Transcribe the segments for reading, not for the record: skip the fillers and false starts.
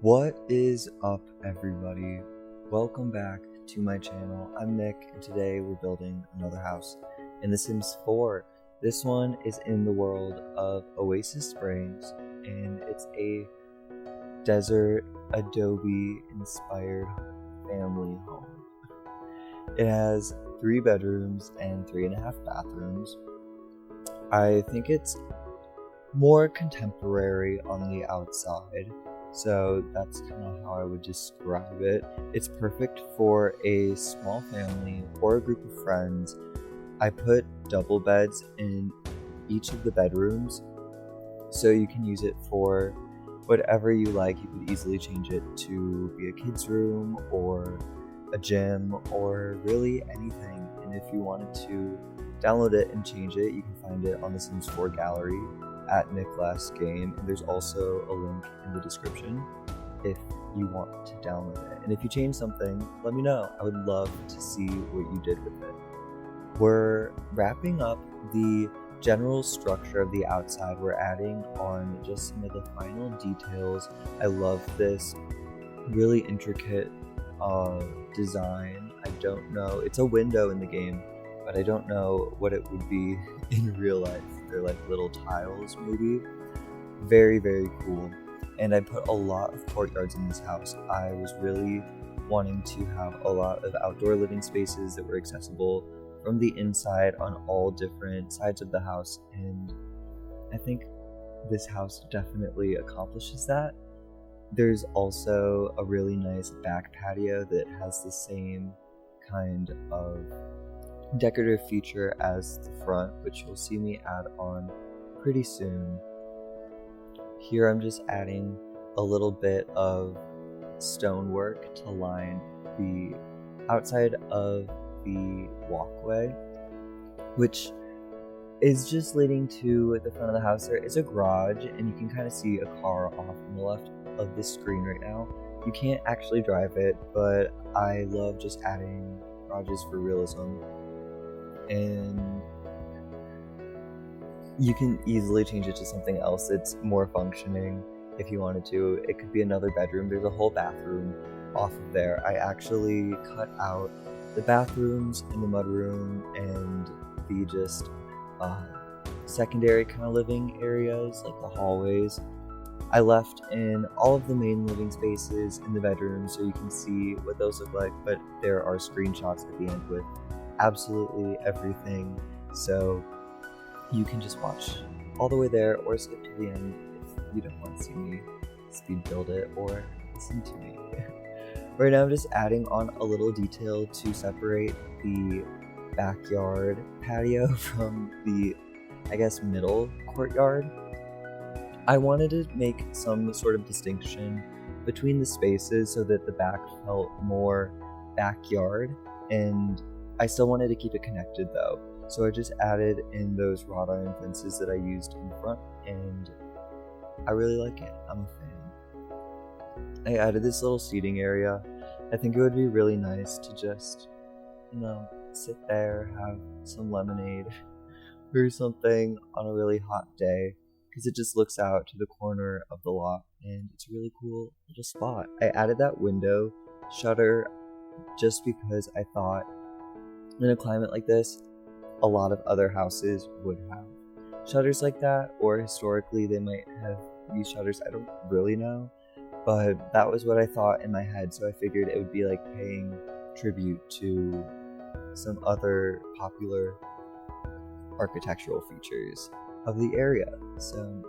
What is up, everybody? Welcome back to my channel. I'm Nick, and today we're building another house in The Sims 4. This one is in the world of Oasis Springs, and it's a desert Adobe inspired family home. It has 3 bedrooms and 3.5 bathrooms. I think it's more contemporary on the outside, so that's kind of how I would describe it. It's perfect for a small family or a group of friends. I put double beds in each of the bedrooms, so you can use it for whatever you like. You could easily change it to be a kid's room or a gym or really anything. And if you wanted to download it and change it, you can find it on the Sims 4 gallery at Nick Last Game, and there's also a link in the description if you want to download it. And if you change something, let me know. I would love to see what you did with it. We're wrapping up the general structure of the outside. We're adding on just some of the final details. I love this really intricate design. I don't know, it's a window in the game, but I don't know what it would be in real life. They're like little tiles, maybe. Very, very cool. And I put a lot of courtyards in this house. I was really wanting to have a lot of outdoor living spaces that were accessible from the inside on all different sides of the house, and I think this house definitely accomplishes that. There's also a really nice back patio that has the same kind of decorative feature as the front, which you'll see me add on pretty soon. Here I'm just adding a little bit of stonework to line the outside of the walkway, which is just leading to the front of the house. There is a garage, and you can kind of see a car off on the left of the screen right now. You can't actually drive it, but I love just adding garages for realism. And you can easily change it to something else that's more functioning if you wanted to. It could be another bedroom. There's a whole bathroom off of there. I actually cut out the bathrooms and the mudroom and the just secondary kind of living areas, like the hallways. I left in all of the main living spaces in the bedrooms so you can see what those look like, but there are screenshots at the end with absolutely everything, so you can just watch all the way there or skip to the end if you don't want to see me speed build it or listen to me. Right now I'm just adding on a little detail to separate the backyard patio from the, I guess, middle courtyard. I wanted to make some sort of distinction between the spaces so that the back felt more backyard, and I still wanted to keep it connected though. So I just added in those wrought iron fences that I used in front, and I really like it. I'm a fan. I added this little seating area. I think it would be really nice to just, sit there, have some lemonade or something on a really hot day, because it just looks out to the corner of the lot, and it's a really cool little spot. I added that window shutter just because I thought in a climate like this, a lot of other houses would have shutters like that, or historically they might have used shutters. I don't really know, but that was what I thought in my head, so I figured it would be like paying tribute to some other popular architectural features of the area. So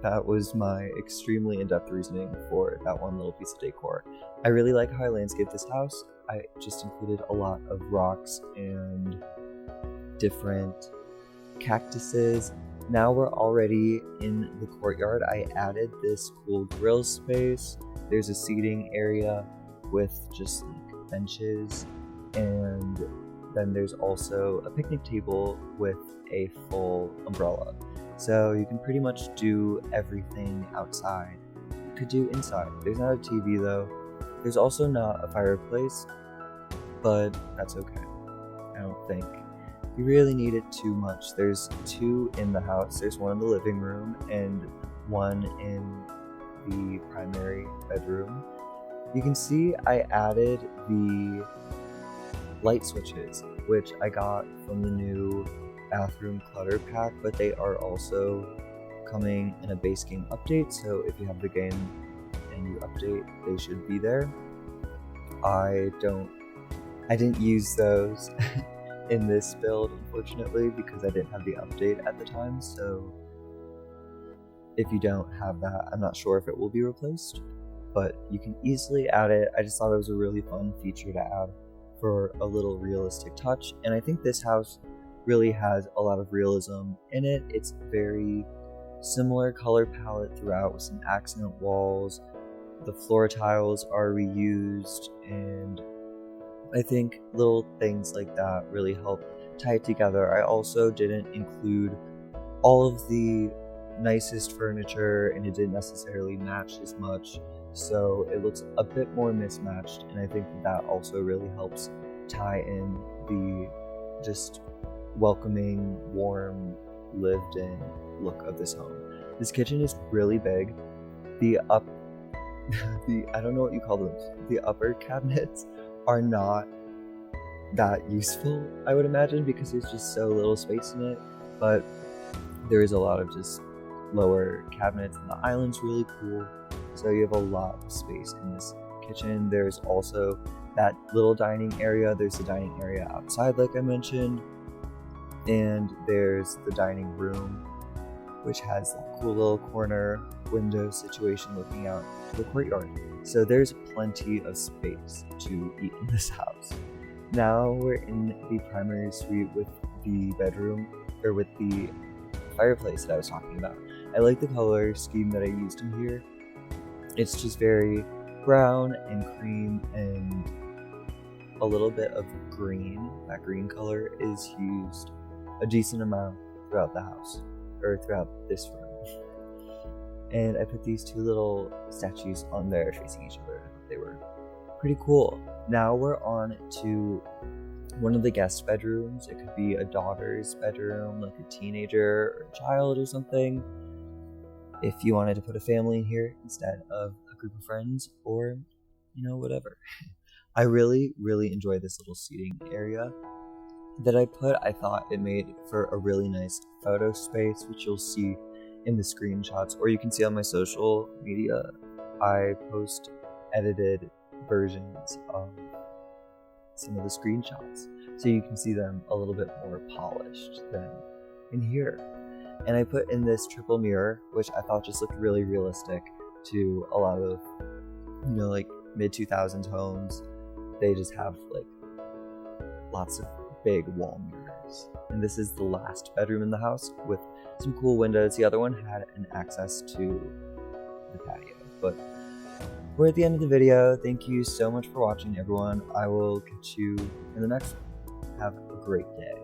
that was my extremely in-depth reasoning for that one little piece of decor. I really like how I landscaped this house. I just included a lot of rocks and different cactuses. Now we're already in the courtyard. I added this cool grill space. There's a seating area with just like benches, and then there's also a picnic table with a full umbrella. So you can pretty much do everything outside. You could do inside. There's not a TV though. There's also not a fireplace, but that's okay. I don't think you really need it too much. There's 2 in the house. There's one in the living room and one in the primary bedroom. You can see I added the light switches, which I got from the new bathroom clutter pack, but they are also coming in a base game update, so if you have the game and you update, they should be there. I didn't use those in this build, unfortunately, because I didn't have the update at the time, so if you don't have that, I'm not sure if it will be replaced, but you can easily add it. I just thought it was a really fun feature to add for a little realistic touch, and I think this house really has a lot of realism in it. It's very similar color palette throughout with some accent walls. The floor tiles are reused, and I think little things like that really help tie it together. I also didn't include all of the nicest furniture, and it didn't necessarily match as much, so it looks a bit more mismatched, and I think that also really helps tie in the just welcoming, warm, lived-in look of this home. This kitchen is really big. I don't know what you call them. The upper cabinets are not that useful, I would imagine, because there's just so little space in it, but there is a lot of just lower cabinets, and the island's really cool, so you have a lot of space in this kitchen. There's also that little dining area. There's the dining area outside, like I mentioned, and there's the dining room, which has that cool little corner window situation looking out to the courtyard. So there's plenty of space to eat in this house. Now we're in the primary suite with the bedroom, or with the fireplace that I was talking about. I like the color scheme that I used in here. It's just very brown and cream and a little bit of green. That green color is used a decent amount throughout the house, or throughout this room. And I put these 2 little statues on there facing each other. They were pretty cool. Now we're on to one of the guest bedrooms. It could be a daughter's bedroom, like a teenager or a child or something, if you wanted to put a family in here instead of a group of friends, or whatever. I really enjoy this little seating area that I put. I thought it made for a really nice photo space, which you'll see in the screenshots, or you can see on my social media. I post edited versions of some of the screenshots, so you can see them a little bit more polished than in here. And I put in this triple mirror, which I thought just looked really realistic to a lot of, like mid-2000s homes. They just have like lots of big wall mirrors. And this is the last bedroom in the house with some cool windows. The other one had an access to the patio. But we're at the end of the video. Thank you so much for watching, everyone. I will catch you in the next one. Have a great day.